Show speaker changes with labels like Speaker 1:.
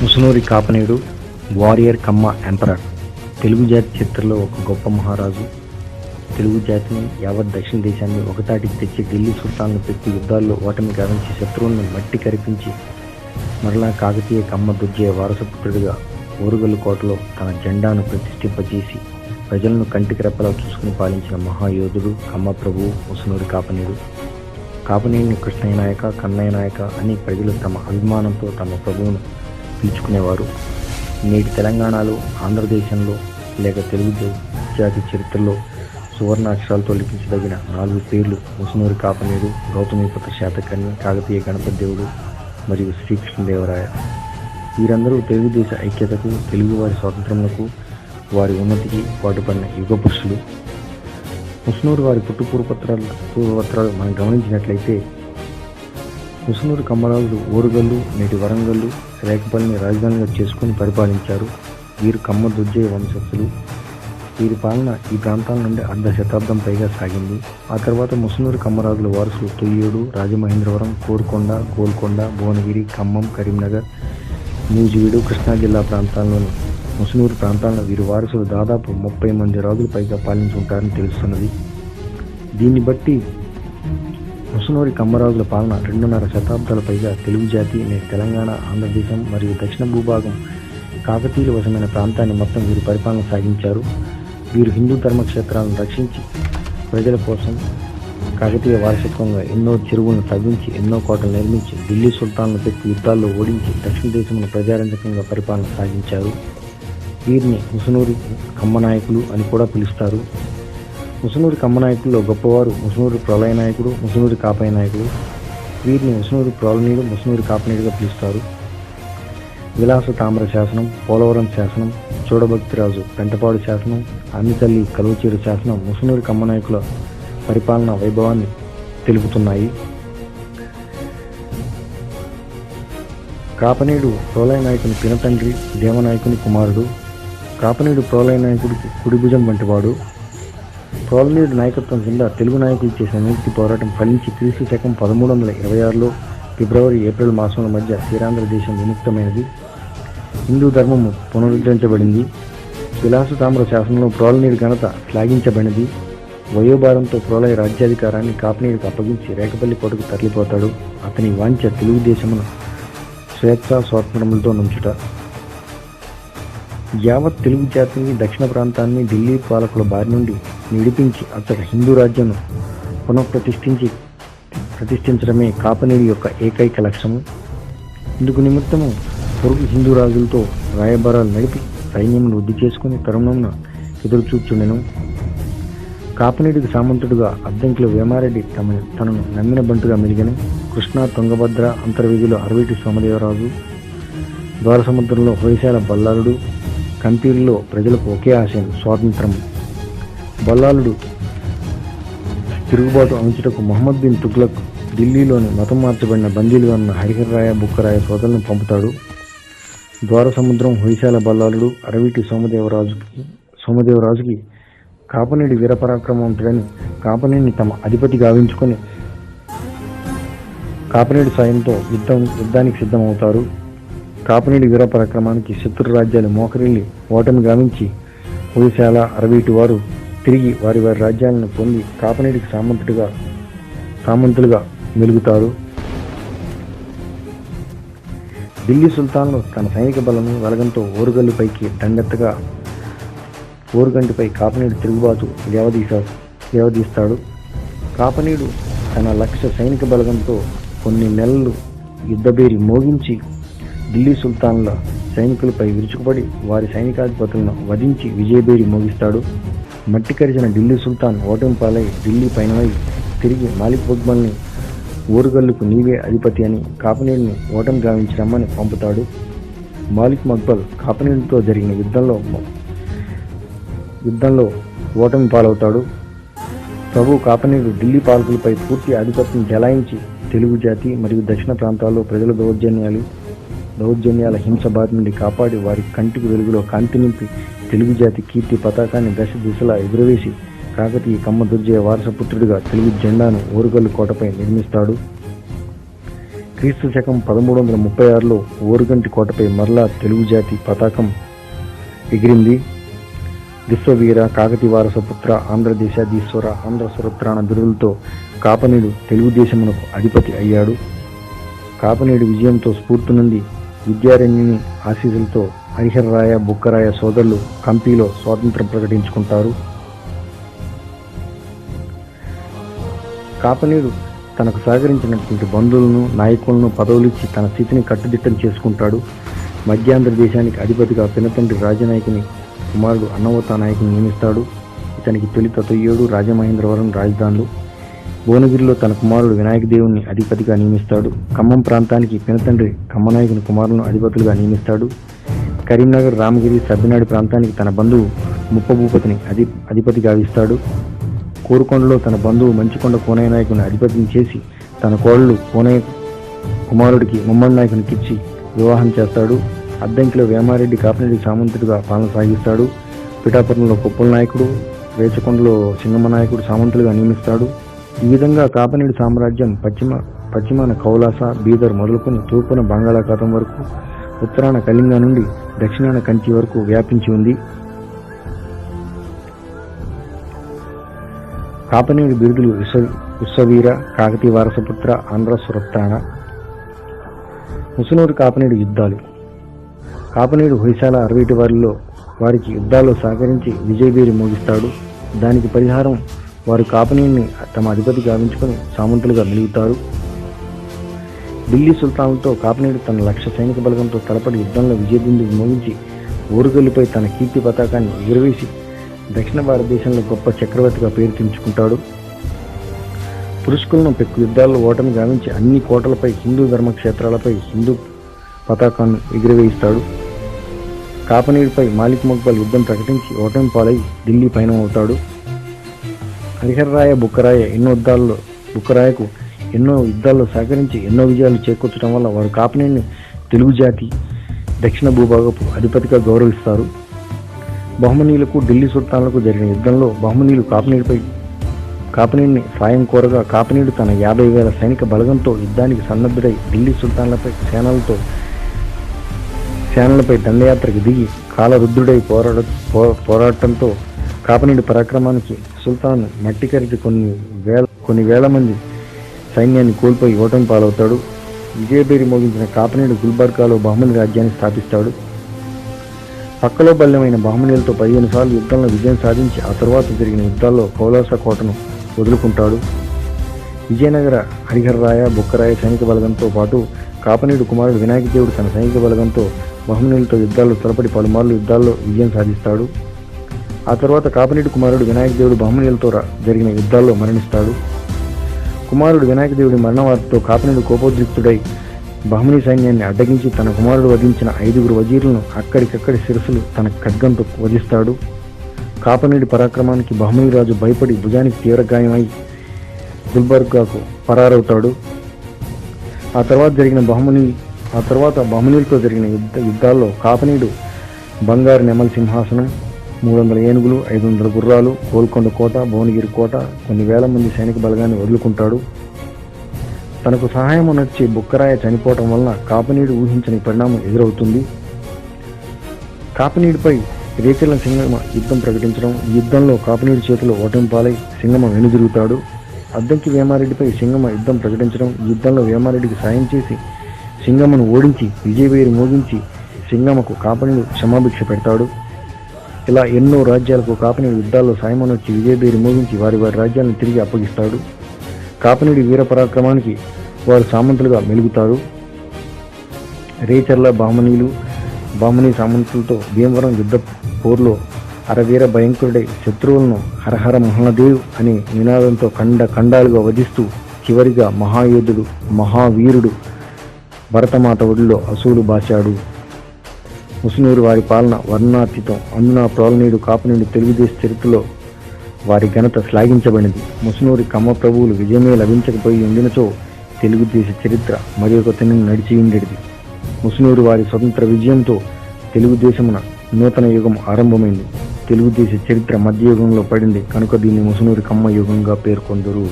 Speaker 1: Musunuri కాపనీడు warrior కమ్మ emperor. Telugu జాతి చరిత్రలో ఒక గొప్ప మహారాజు. తెలుగు జాతిని యావత్ దక్షిణ దేశాన్ని ఒకతాటికి తెచ్చి ఢిల్లీ సుల్తాన్లు పెట్టి యుద్ధాల్లో ఓటమి గావించి శత్రువులను మట్టి కరిపించి మరలా కాకతీయ కమ్మ దుర్జయ వారసపుత్రుడిగా ఓరుగల్లు కోటలో తన జెండాను ప్రతిష్ఠింపజేసి ప్రజలను కంటికి రెప్పలా చూసుకుని పాలించిన మహాయోధుడు కమ్మ ప్రభువు ముసునూరి కాపనీడు. కాపనీడిని కృష్ణయ్య నాయక, కన్నయ్య నాయక అని ప్రజలు తమ అభిమానంతో తమ ప్రభువును పిలుచుకునేవారు. నేటి తెలంగాణలో, ఆంధ్రదేశంలో లేక తెలుగు జాతి చరిత్రలో సువర్ణాక్షరాలతో లిఖించదగిన 4 పేర్లు ముసునూరి కాపనీడు, గౌతమిపుత్ర శాతకర్ణి, కాకతీయ గణపతి దేవుడు మరియు శ్రీకృష్ణదేవరాయ. వీరందరూ తెలుగుదేశ ఐక్యతకు, తెలుగువారి స్వాతంత్రములకు, వారి ఉన్నతికి పాటుపడిన యుగ పురుషులు. ముసునూరు వారి పూర్వపత్రాలు మనం గమనించినట్లయితే ముసునూరు కమ్మరాజులు ఓరుగల్లు, నేటి వరంగల్లు, రేకపల్లిని రాజధానిగా చేసుకుని పరిపాలించారు. వీరు కమ్మ దుర్జయ వంశస్థులు. వీరి పాలన ఈ ప్రాంతాల నుండి 1/2 శతాబ్దం పైగా సాగింది. ఆ తర్వాత ముసునూరు కమ్మరాజుల వారసులు తొయ్యూరు, రాజమహేంద్రవరం, కోరుకొండ, గోల్కొండ, భువనగిరి, ఖమ్మం, కరీంనగర్, నూజివీడు, కృష్ణా జిల్లా ప్రాంతాల్లోని ముసునూరు ప్రాంతాలను వీరి వారసులు దాదాపు 30 మంది రాజులు పైగా పాలించుంటారని తెలుస్తున్నది. దీన్ని బట్టి ముసునూరి కమ్మరాజుల పాలన 2.5 శతాబ్దాల పైగా తెలుగు జాతి, నేటి తెలంగాణ, ఆంధ్రదేశం మరియు దక్షిణ భూభాగం కాకతీయుల వశమైన ప్రాంతాన్ని మొత్తం వీరు పరిపాలన సాగించారు. వీరు హిందూ ధర్మక్షేత్రాలను రక్షించి ప్రజల కోసం కాకతీయ వారసత్వంగా ఎన్నో చెరువులను తవ్వించి, ఎన్నో కోటలు నిర్మించి, ఢిల్లీ సుల్తాన్లు పెట్టి యుద్ధాల్లో ఓడించి దక్షిణ దేశంలో ప్రజారంజకంగా పరిపాలన సాగించారు. వీరిని ముసునూరి కమ్మ నాయకులు అని కూడా పిలుస్తారు. ముసునూరి కమ్మ నాయకుల్లో గొప్పవారు ముసునూరి ప్రళయ నాయకుడు, ముసునూరి కాపయ్య నాయకుడు. వీరిని ముసునూరి ప్రోలనీయుడు, ముసునూరి కాపనీయుడుగా పిలుస్తారు. విలాస తామ్ర శాసనం, పోలవరం శాసనం, చూడభక్తిరాజు పెంటపాడు శాసనం, అమ్మితల్లి కలువచీరు శాసనం ముసునూరి కమ్మ నాయకుల పరిపాలనా వైభవాన్ని తెలుపుతున్నాయి. కాపనీయుడు ప్రోలయ నాయకుని పినతండ్రి, దేవనాయకుని కుమారుడు. కాపనీయుడు ప్రోలయ నాయకుడికి కుడిభుజం వంటివాడు. ప్రోలనీయుడి నాయకత్వం కింద తెలుగు నాయకులు చేసిన విముక్తి పోరాటం ఫలించి క్రీస్తు శకం 1326లో ఫిబ్రవరి, ఏప్రిల్ మాసముల మధ్య శ్రీరాంధ్ర దేశం విముక్తమైనది. హిందూ ధర్మము పునరుద్ధరించబడింది. విలాస తామ్ర శాసనంలో ప్రోలనీయుడి ఘనత శ్లాఘించబడినది. వయోభారంతో ప్రోలయ రాజ్యాధికారాన్ని కాపనీయుడికి అప్పగించి రేకపల్లి కోటకు తరలిపోతాడు. అతని వాంఛ తెలుగుదేశమును స్వేచ్ఛా స్వాతంత్రములతో నుంచుట. యావత్ తెలుగు జాతిని, దక్షిణ ప్రాంతాన్ని ఢిల్లీ పాలకుల బారి నుండి విడిపించి అతడు హిందూ రాజ్యాన్ని ప్రతిష్ఠించడమే కాపనీయుడి యొక్క ఏకైక లక్ష్యము. ఇందుకు నిమిత్తము పొరుగు హిందూ రాజులతో రాయబారాలు నడిపి సైన్యమును వృద్ధి చేసుకుని తరుణమున ఎదురుచూచుండెను. కాపనీయుడికి సామంతుడుగా అద్దంకిలో వేమారెడ్డి తనను నమ్మిన బంటుగా మెలిగెను. కృష్ణా, తుంగభద్ర అంతర్వేదిలో అరవీటి సోమదేవరాజు, ద్వారసముద్రంలో హొయసాల బల్లాలుడు, కంపీరులో ప్రజలకు ఒకే ఆశయం స్వాతంత్రము. బల్లాలుడు తిరుగుబాటు అంచుటకు మహమ్మద్ బిన్ తుగ్లక్ ఢిల్లీలోని మతం మార్చబడిన బందీలుగా ఉన్న హరిహరరాయ, బుక్కరాయ సోదరులను పంపుతాడు. ద్వారసముద్రం, హొయసాల బల్లాలుడు, అరవీటి సోమదేవరాజుకి కాపనీయుడి వీరపరాక్రమవంతుడని కాపనీయుడిని తమ అధిపతి గావించుకొని కాపనీయుడి సాయంతో యుద్ధానికి సిద్ధమవుతారు. కాపనీయుడి వీరపరాక్రమానికి శత్రు రాజ్యాలు మోకరిల్లి ఓటమి గావించి హొయసాల, అరవీటి వారు తిరిగి వారి రాజ్యాలను పొంది కాపనీయుడికి సామంతులుగా మెలుగుతారు. ఢిల్లీ సుల్తాన్లు తన సైనిక బలను వెలగంతో ఓరుగల్లుపైకి దండెత్తగా ఓరుగంటిపై కాపనీయుడు తిరుగుబాటు లేవదీస్తాడు. కాపనీయుడు తన లక్ష సైనిక బలగంతో కొన్ని నెలలు యుద్ధబేరి మోగించి ఢిల్లీ సుల్తాన్ల సైనికులపై విరుచుకుపడి వారి సైనికాధిపతులను వధించి విజయబేరి మోగిస్తాడు. మట్టి కరిచిన ఢిల్లీ సుల్తాన్ ఓటమి పాలై ఢిల్లీ పైనవై తిరిగి మాలిక్ బొగ్మల్ని ఓరుగల్లుకు నీవే అధిపతి అని కాపనీయుడిని ఓటమి గావించరమ్మని పంపుతాడు. మాలిక్ మక్బల్ కాపనీయుడితో జరిగిన యుద్ధంలో ఓటమి పాలవుతాడు. ప్రభు కాపనీయుడు ఢిల్లీ పాలకులపై పూర్తి ఆధిపత్యం చెలాయించి తెలుగు జాతి మరియు దక్షిణ ప్రాంతాల్లో ప్రజల దౌర్జన్యాల హింస బారి నుండి కాపాడి వారి కంటికి వెలుగులో కాంతి నింపి తెలుగు జాతి కీర్తి పతాకాన్ని దశ దిశలా ఎగురవేసి కాకతీయ కమ్మ దుర్జయ వారసపుత్రుడిగా తెలుగు జెండాను ఓరుగల్లు కోటపై నిర్మిస్తాడు. క్రీస్తు శకం 1336లో ఓరుగంటి కోటపై మరలా తెలుగు జాతి పతాకం ఎగిరింది. విశ్వవీర, కాకతీయ వారసపుత్ర, ఆంధ్రదేశాధీశ్వర, ఆంధ్ర సురత్రాణ బిరుదులతో కాపనీడు తెలుగుదేశమునకు అధిపతి అయ్యాడు. కాపనీడు విజయంతో స్ఫూర్తి నుండి విద్యారణ్యుని ఆశీస్సులతో హరిహరరాయ, బుక్కరాయ సోదరులు కంపిలో స్వాతంత్రం ప్రకటించుకుంటారు. కాపనీడు తనకు సహకరించినటువంటి బంధువులను, నాయకులను పదవులిచ్చి తన స్థితిని కట్టుదిట్టం చేసుకుంటాడు. మధ్యాంధ్ర దేశానికి అధిపతిగా పినతండ్రి రాజనాయకుని కుమారుడు అన్నవత నాయకుని నియమిస్తాడు. ఇతనికి తొలిత తొయ్యోడు, రాజమహేంద్రవరం రాజధానులు. భువనగిరిలో తన కుమారుడు వినాయక దేవుని అధిపతిగా నియమిస్తాడు. ఖమ్మం ప్రాంతానికి పినతండ్రి కమ్మనాయకుని కుమారులను అధిపతులుగా నియమిస్తాడు. కరీంనగర్, రామగిరి, సబ్బినాడి ప్రాంతానికి తన బంధువు ముప్పభూపతిని అధిపతిగా గావిస్తాడు. కోరుకొండలో తన బంధువు మంచికొండ కోనయ్య నాయకుని అధిపతిని చేసి తన కోడలు కోనయ్య కుమారుడికి ముమ్మడి నాయకునికిచ్చి వివాహం చేస్తాడు. అద్దంకిలో వేమారెడ్డి కాపనీడి సామంతుడిగా పాలన సాగిస్తాడు. పిఠాపురంలో కొప్పుల నాయకుడు, వేచకొండలో సింగమ నాయకుడు సామంతులుగా నియమిస్తాడు. ఈ విధంగా కాపనీడి సామ్రాజ్యం పశ్చిమాన కౌలాస, బీదర్ మొదలుకొని తూర్పున బంగాళాఖాతం వరకు, ఉత్తరాన కళింగ నుండి దక్షిణాన కంచి వరకు వ్యాపించి ఉంది. కాపనీడి బిరుదులు విశ్వవీర, కాకతీయ వారసపుత్ర, ఆంధ్ర సురత్రాణ. ముసునూరు కాపనీడు యుద్ధాలు. కాపనీడు హొయసాల 60 వారిలో వారికి యుద్ధాల్లో సహకరించి విజయభేరి మోగిస్తాడు. దానికి పరిహారం వారు కాపనీడిని తమ అధిపతి గావించుకొని సామంతులుగా మెలుగుతారు. ఢిల్లీ సుల్తాన్లతో కాపనీడు తన 1,00,000 సైనిక బలగంతో తలపడి యుద్ధంలో విజయబిందువు మోగించి ఓరుగల్లుపై తన కీర్తి పతాకాన్ని ఎగురవేసి దక్షిణ భారతదేశంలో గొప్ప చక్రవర్తిగా పేరు తెంచుకుంటాడు. పురుష్కులను పెక్కు యుద్ధాల్లో ఓటమి గావించి అన్ని కోటలపై, హిందూ ధర్మక్షేత్రాలపై హిందూ పతాకాన్ని ఎగురవేయిస్తాడు. కాపనీడిపై మాలిక్ మక్బల్ యుద్ధం ప్రకటించి ఓటమి పాలై ఢిల్లీ పయనమవుతాడు. హరిహరరాయ, బుక్కరాయకు ఎన్నో యుద్ధాల్లో సహకరించి ఎన్నో విజయాలు చేకూర్చడం వల్ల వారు కాపనీడిని తెలుగు జాతి దక్షిణ భూభాగపు అధిపతిగా గౌరవిస్తారు. బహుమనీయులకు, ఢిల్లీ సుల్తాన్లకు జరిగిన యుద్ధంలో బహుమనీయులు కాపనీడిని సాయం కోరగా కాపనీడు తన 50,000 సైనిక బలగంతో యుద్ధానికి సన్నద్ధుడై ఢిల్లీ సుల్తాన్లపై సేనలపై దండయాత్రకు దిగి కాలరుద్రుడై పోరాటంతో కాపనీడు పరాక్రమానికి సుల్తాన్ మట్టికరిచి కొన్ని వేల మంది సైన్యాన్ని కోల్పోయి ఓటమి పాలవుతాడు. విజయభేరి మోగించిన కాపనీడు గుల్బర్గాలో బహుమని రాజ్యాన్ని స్థాపిస్తాడు. పక్కలో బల్యమైన బహుమనీలతో 15 సార్లు యుద్ధంలో విజయం సాధించి ఆ తరువాత జరిగిన యుద్ధాల్లో కౌలాస కోటను వదులుకుంటాడు. విజయనగర హరిహరరాయ, బుక్కరాయ సైనిక బలగంతో పాటు కాపనీడు కుమారుడు వినాయక దేవుడు తన సైనిక బలగంతో బహుమనీలతో యుద్ధాల్లో తలపడి పలుమార్లు యుద్ధాల్లో విజయం సాధిస్తాడు. ఆ తర్వాత కాపనీడు కుమారుడు వినాయక దేవుడు బహుమనీలతో జరిగిన యుద్ధాల్లో మరణిస్తాడు. కుమారుడు వినాయక దేవుడి మరణవార్తతో కాపనీడు కోపోద్రిక్తుడై బహుమనీ సైన్యాన్ని అడ్డగించి తన కుమారుడు వధించిన 5 వజీరులను అక్కడికక్కడి శిరస్సులు తన ఖడ్గంతో వధిస్తాడు. కాపనీడి పరాక్రమానికి బహుమనీ రాజు భయపడి భుజానికి తీవ్ర గాయమై గుల్బర్గాకు పరారవుతాడు. ఆ తర్వాత బహుమనీలతో జరిగిన యుద్ధాల్లో కాపనీడు బంగారు నెమలి సింహాసనం, 300 ఏనుగులు, 500 గుర్రాలు, గోల్కొండ కోట, భువనగిరి కోట, కొన్ని వేల మంది సైనిక బలగాన్ని వదులుకుంటాడు. తనకు సహాయం నచ్చి బుక్కరాయ చనిపోవటం వలన కాపనీడు ఊహించని పరిణామం ఎదురవుతుంది. కాపనీడిపై రేచర్ల సింగమ యుద్ధం ప్రకటించడం. ఈ యుద్ధంలో కాపనీడి చేతిలో ఓటమి పాలై సింగమ వెనుదిరుగుతాడు. అద్దంకి వేమారెడ్డిపై సింగమ యుద్ధం ప్రకటించడం. ఈ యుద్ధంలో వేమారెడ్డికి సాయం చేసి సింగమను ఓడించి విజయభేరి మోగించి సింగమకు కాపనీడు క్షమాభిక్ష పెడతాడు. ఇలా ఎన్నో రాజ్యాలకు కాపనీడు యుద్ధాల్లో సాయమనొచ్చి విజయభేరి మోగించి వారి రాజ్యాలను తిరిగి అప్పగిస్తాడు. కాపనీడి వీర పరాక్రమానికి వారు సామంతులుగా మెలుగుతారు. రేచర్ల బహుమనీ సామంతులతో భీమవరం యుద్ధ పోర్లో అరవీర భయంకరుడై శత్రువులను హరహర మహాదేవ్ అనే నినాదంతో ఖండాలుగా వధిస్తూ చివరిగా మహాయోధుడు, మహావీరుడు భరతమాత ఒడిలో అసూలు బాశాడు. ముసునూరు వారి పాలన వర్ణాతీతం. అందున ప్రోలనీయుడు కాపనీడు తెలుగుదేశ చరిత్రలో వారి ఘనత శ్లాఘించబడింది. ముసునూరి కమ్మ ప్రభువులు విజయమే లభించకపోయి ఉండినచో తెలుగుదేశ చరిత్ర మరి ఒక తిని నడిచి ఉండేది. ముసునూరు వారి స్వతంత్ర విజయంతో తెలుగుదేశమున నూతన యుగం ఆరంభమైంది. తెలుగుదేశ చరిత్ర మధ్యయుగంలో పడింది కనుక దీన్ని ముసునూరి కమ్మ యుగంగా పేర్కొందరు.